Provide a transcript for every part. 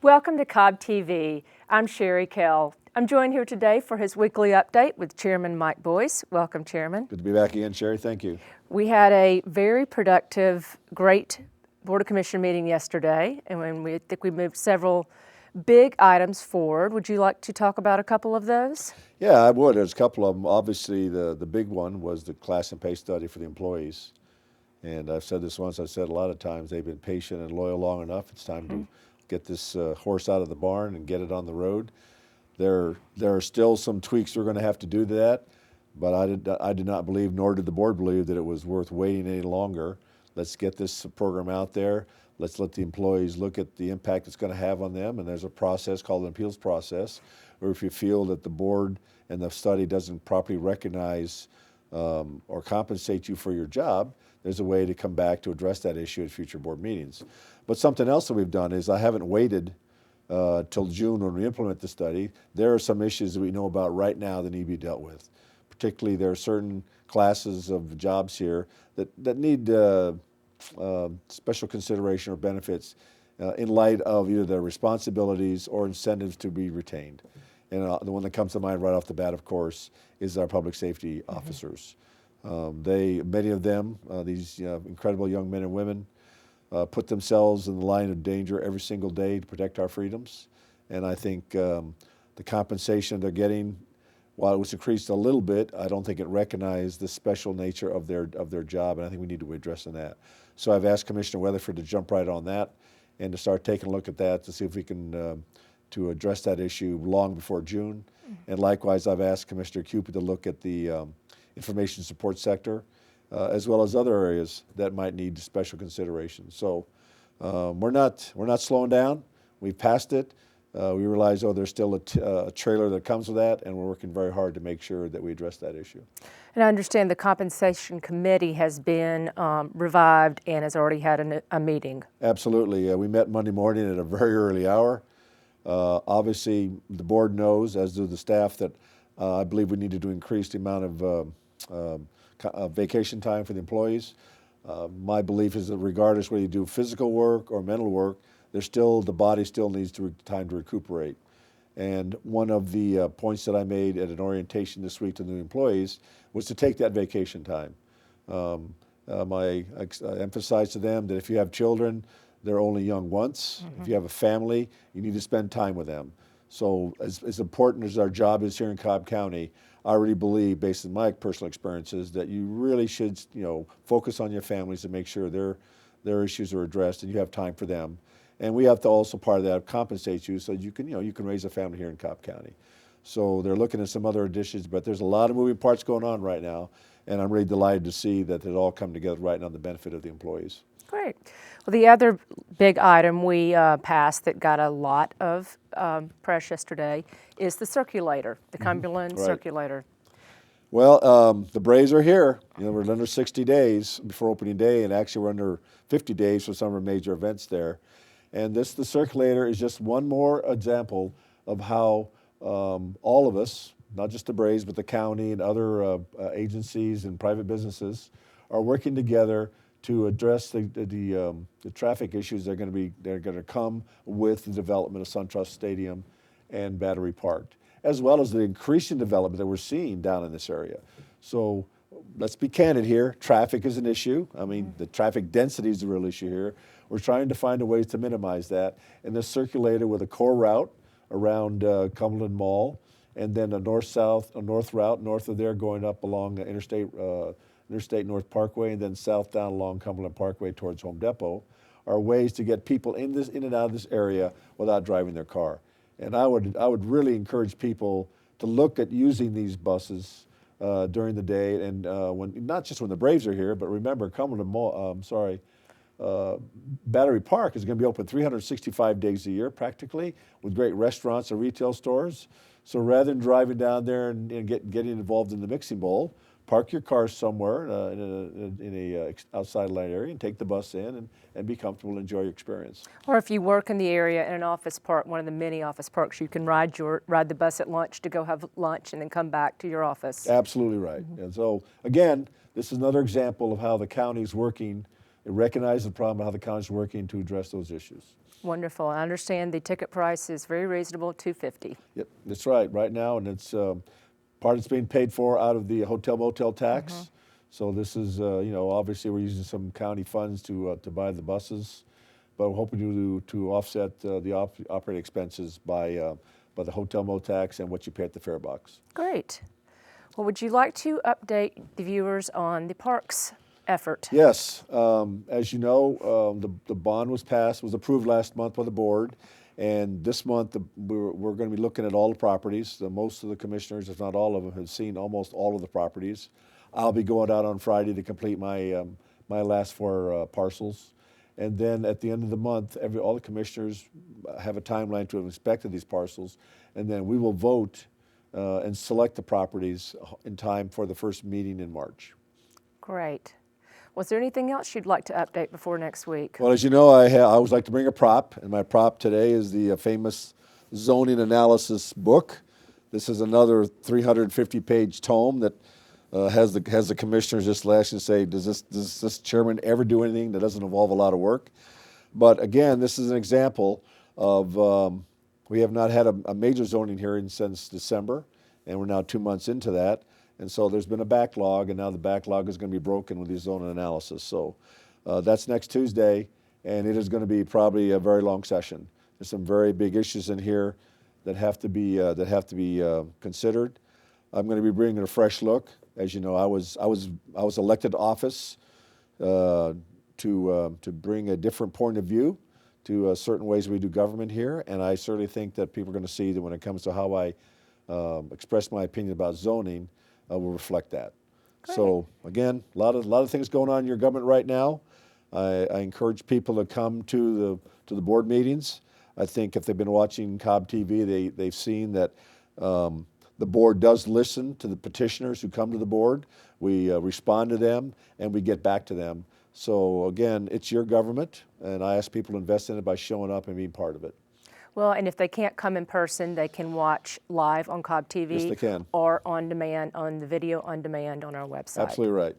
Welcome to Cobb TV. I'm Sherry Kell. I'm joined here today for his weekly update with Chairman Mike Boyce. Welcome, Chairman. Good to be back again, Sherry. Thank you. We had a very productive, great Board of Commission meeting yesterday, and I think we moved several big items forward. Would you like to talk about a couple of those? Yeah, I would. There's a couple of them. Obviously, the big one was the class and pay study for the employees. And I've said this once, I've said a lot of times, they've been patient and loyal long enough. It's time to get this horse out of the barn and get it on the road. There are still some tweaks we're going to have to do to that, but I did not believe, nor did the board believe, that it was worth waiting any longer. Let's get this program out there. Let's let the employees look at the impact it's going to have on them, and there's a process called an appeals process, or if you feel that the board and the study doesn't properly recognize or compensate you for your job, there's a way to come back to address that issue at future board meetings. But something else that we've done is I haven't waited till June when we implement the study. There are some issues that we know about right now that need to be dealt with. Particularly, there are certain classes of jobs here that need special consideration or benefits in light of either their responsibilities or incentives to be retained. And the one that comes to mind right off the bat, of course, is our public safety officers. Many of them, these incredible young men and women, put themselves in the line of danger every single day to protect our freedoms. And I think the compensation they're getting, while it was increased a little bit, I don't think it recognized the special nature of their job, and I think we need to be addressing that. So I've asked Commissioner Weatherford to jump right on that and to start taking a look at that to see if we can to address that issue long before June. And likewise, I've asked Commissioner Cupid to look at the information support sector, as well as other areas that might need special consideration. So we're not slowing down. We've passed it. We realize, there's still a trailer that comes with that, and we're working very hard to make sure that we address that issue. And I understand the compensation committee has been revived and has already had a meeting. Absolutely. We met Monday morning at a very early hour. Obviously, the board knows, as do the staff, that I believe we needed to increase the amount of vacation time for the employees. My belief is that regardless whether you do physical work or mental work, the body still needs time to recuperate. And one of the points that I made at an orientation this week to the employees was to take that vacation time. I emphasized to them that if you have children, they're only young once. If you have a family, you need to spend time with them. So as important as our job is here in Cobb County, I really believe, based on my personal experiences, that you really should focus on your families and make sure their issues are addressed and you have time for them. And we have to also, part of that, compensate you so you can raise a family here in Cobb County. So they're looking at some other additions, but there's a lot of moving parts going on right now, and I'm really delighted to see that it all come together right now on the benefit of the employees. Great. Well, the other big item we passed that got a lot of press yesterday is the circulator, the Cumberland circulator. Well, the Braves are here. We're under 60 days before opening day, and actually we're under 50 days for some of our major events there. And the circulator is just one more example of how all of us, not just the Braves, but the county and other agencies and private businesses, are working together to address the traffic issues that are going to come with the development of SunTrust Stadium and Battery Park, as well as the increasing development that we're seeing down in this area. So let's be candid here. Traffic is an issue. I mean, the traffic density is the real issue here. We're trying to find a way to minimize that. And this circulator with a core route around Cumberland Mall, and then a north route north of there going up along Interstate North Parkway, and then south down along Cumberland Parkway towards Home Depot, are ways to get people in and out of this area without driving their car. And I would really encourage people to look at using these buses during the day, and not just when the Braves are here, but remember, Battery Park is going to be open 365 days a year practically, with great restaurants and retail stores. So rather than driving down there and getting involved in the mixing bowl, park your car somewhere in a outside line area and take the bus in and be comfortable and enjoy your experience. Or if you work in the area in an office park, one of the many office parks, you can ride the bus at lunch to go have lunch and then come back to your office. Absolutely right. And so again, this is another example of how the county is working. It recognizes the problem, how the county is working to address those issues. Wonderful. I understand the ticket price is very reasonable, $250. Yep, that's right. Right now, and it's part of it's being paid for out of the hotel motel tax. So this is, you know, obviously we're using some county funds to buy the buses, but we're hoping to offset the operating expenses by the hotel motel tax and what you pay at the fare box. Great. Well, would you like to update the viewers on the parks effort? Yes, as you know, the bond was approved last month by the board, and this month we're going to be looking at all the properties. Most of the commissioners, if not all of them, have seen almost all of the properties. I'll be going out on Friday to complete my my last 4 parcels, and then at the end of the month, all the commissioners have a timeline to have inspected these parcels, and then we will vote and select the properties in time for the first meeting in March. Great. Was there anything else you'd like to update before next week? Well, as you know, I always like to bring a prop, and my prop today is the famous zoning analysis book. This is another 350-page tome that has the commissioners just last and say, does this chairman ever do anything that doesn't involve a lot of work? But again, this is an example of we have not had a major zoning hearing since December, and we're now 2 months into that. And so there's been a backlog, and now the backlog is going to be broken with the zoning analysis. So that's next Tuesday, and it is going to be probably a very long session. There's some very big issues in here that have to be considered. I'm going to be bringing a fresh look. As you know, I was elected to office to bring a different point of view to certain ways we do government here, and I certainly think that people are going to see that when it comes to how I express my opinion about zoning, will reflect that. Great. So again, a lot of things going on in your government right now. I encourage people to come to the board meetings. I think if they've been watching Cobb TV, they've seen that the board does listen to the petitioners who come to the board. We respond to them, and we get back to them. So again, it's your government, and I ask people to invest in it by showing up and being part of it. Well, and if they can't come in person, they can watch live on Cobb TV. Yes, they can. Or on demand, on the video on demand on our website. Absolutely right.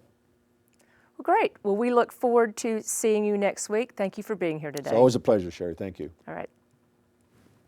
Well, great. Well, we look forward to seeing you next week. Thank you for being here today. It's always a pleasure, Sherry. Thank you. All right.